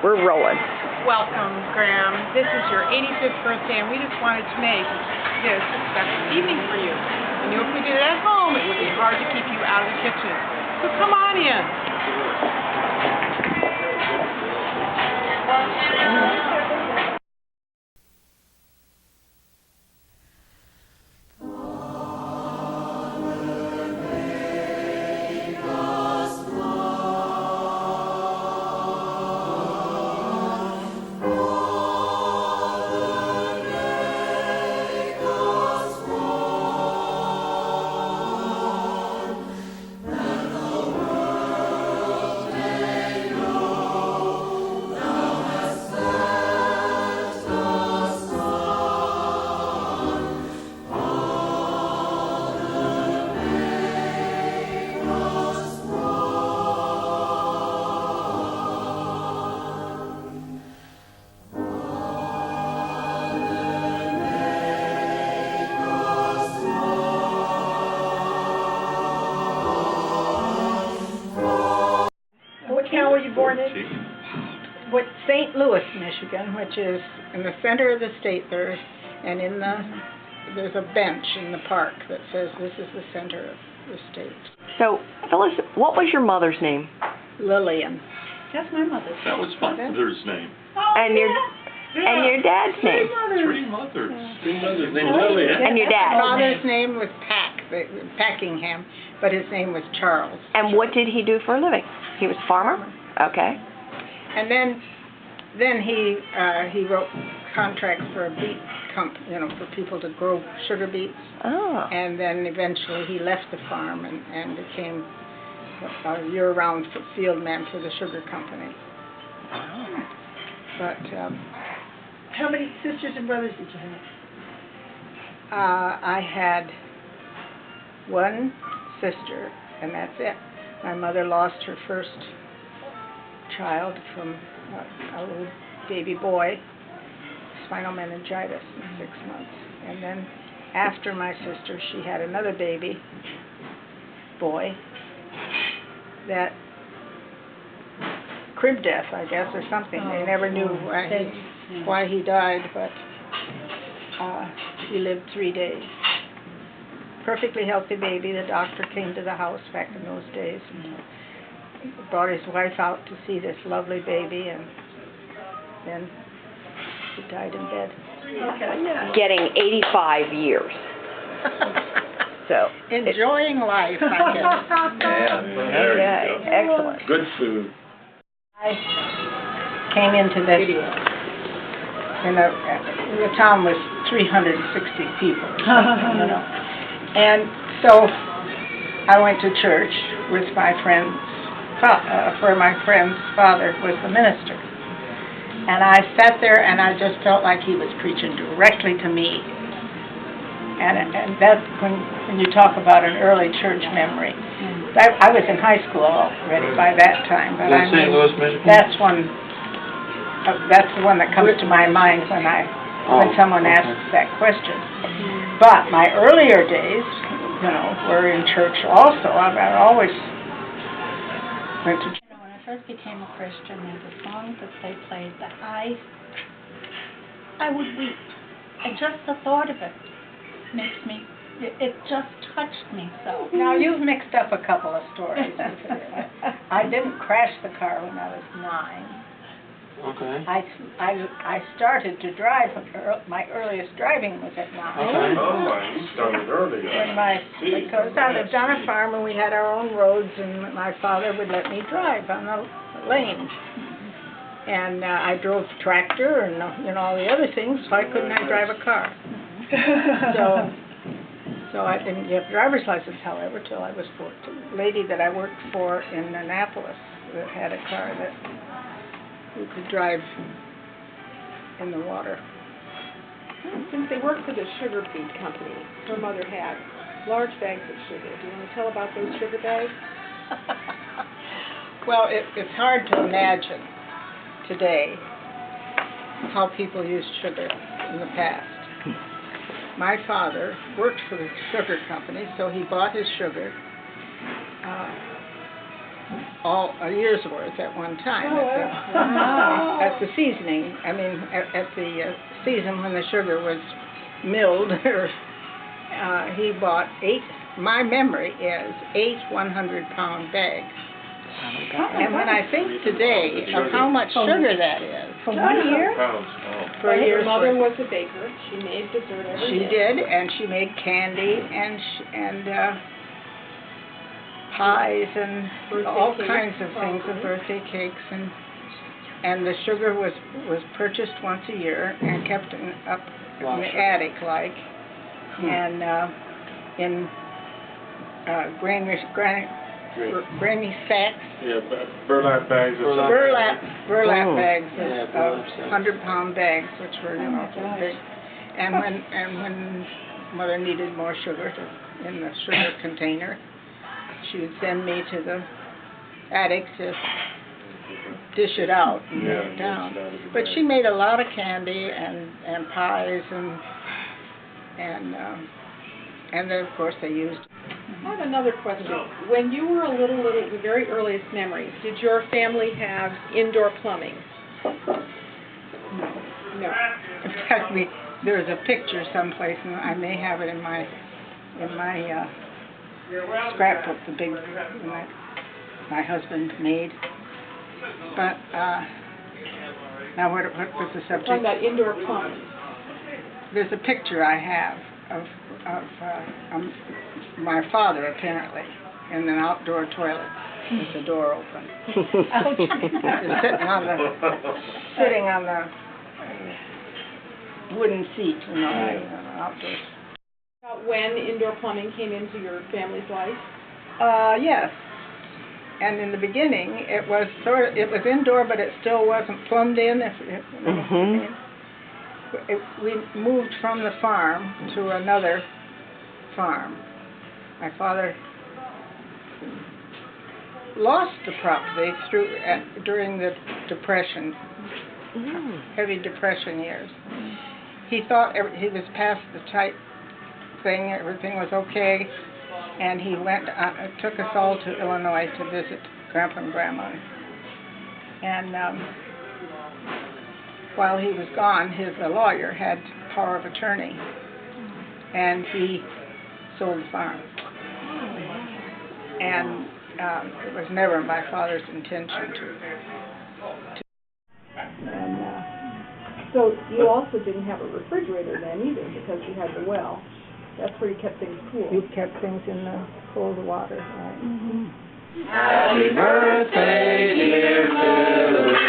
We're rolling. Welcome, Graham. This is your 85th birthday, and we just wanted to make this a special evening for you. We knew if we did it at home, it would be hard to keep you out of the kitchen. So come on in. Were you born in? St. Louis, Michigan, which is in the center of the state there, and there's a bench in the park that says this is the center of the state. So, Phyllis, what was your mother's name? Lillian. That's my mother's name. That was my mother's name. And your dad's name? Three mothers. Three mothers named Lillian. And your dad? My father's name was Packingham, but his name was Charles. And what did he do for a living? He was a farmer? Okay. And then he wrote contracts for a beet company, for people to grow sugar beets. Oh. And then eventually he left the farm and became a year-round field man for the sugar company. Wow. But How many sisters and brothers did you have? I had one sister, and that's it. My mother lost her first child from a little baby boy, spinal meningitis in 6 months. And then after my sister, she had another baby boy that crib death, I guess, or something. They never knew why he died, but he lived 3 days. Perfectly healthy baby. The doctor came to the house back in those days and brought his wife out to see this lovely baby, and then he died in bed. Getting 85 years. So enjoying life, I guess. There you go. Excellent. Good food. I came into this, the town was 360 people, and so I went to church with my friend's where my friend's father was the minister, and I sat there and I just felt like he was preaching directly to me. And that's when you talk about an early church memory. I was in high school already by that time, but I mean, that's the one that comes to my mind when someone asks that question. But my earlier days, were in church also. I always went to church. When I first became a Christian, and the songs that they played, I would weep. And just the thought of it makes me, it just touched me so. Now, you've mixed up a couple of stories. I didn't crash the car when I was 9. Okay. I started to drive. My earliest driving was at 9. Okay. Oh, you started early. Because I lived on a farm and we had our own roads, and my father would let me drive on the lanes. And I drove tractor and all the other things. Why couldn't I drive a car? So I didn't get a driver's license, however, till I was 14. The lady that I worked for in Annapolis that had a car that you could drive in the water. Since they worked for the sugar beet company, her mother had large bags of sugar. Do you want to tell about those sugar bags? Well, it's hard to imagine today how people used sugar in the past. My father worked for the sugar company, so he bought his sugar all a year's worth at one time. Oh, wow. at the seasoning, I mean, at the season when the sugar was milled, he bought my memory is 8 100-pound bags. And when I think today of how much sugar that is. For 1 year? Pounds, For a year's Her mother worth. was a baker. She made dessert every She day. did, and she made candy and pies and Birthday all cakes, kinds of things, and probably. birthday cakes, and the sugar was purchased once a year and kept up in the attic, like, and in granny sacks. Yeah, burlap bags or something. Burlap Oh. bags of Yeah, burlap sacks. 100-pound bags, which were, you Oh, know, my gosh. big. And when Mother needed more sugar in the sugar container, she would send me to the attic to dish it out and Yeah, put it down. dish it out of the But bag. she made a lot of candy and pies and then of course they used. I have another question. When you were a little, the very earliest memories, did your family have indoor plumbing? No. In fact, there's a picture someplace, and I may have it in my scrapbook, the big one that my husband made. But now what was the subject? Talking about indoor plumbing. There's a picture I have of my father apparently in an outdoor toilet with the door open. sitting on the wooden seat, you know, outdoors. About when indoor plumbing came into your family's life? Yes. And in the beginning, it was indoor, but it still wasn't plumbed in. We moved from the farm to another farm. My father lost the property during the Depression, heavy Depression years. He thought he was past the tight thing, everything was okay, and he took us all to Illinois to visit Grandpa and Grandma. And while he was gone, his lawyer had power of attorney, and he sold the farm. And it was never my father's intention to. So you also didn't have a refrigerator then either, because you had the well. That's where you kept things cool. You kept things in the cold water, right? Happy birthday, dear Phyllis.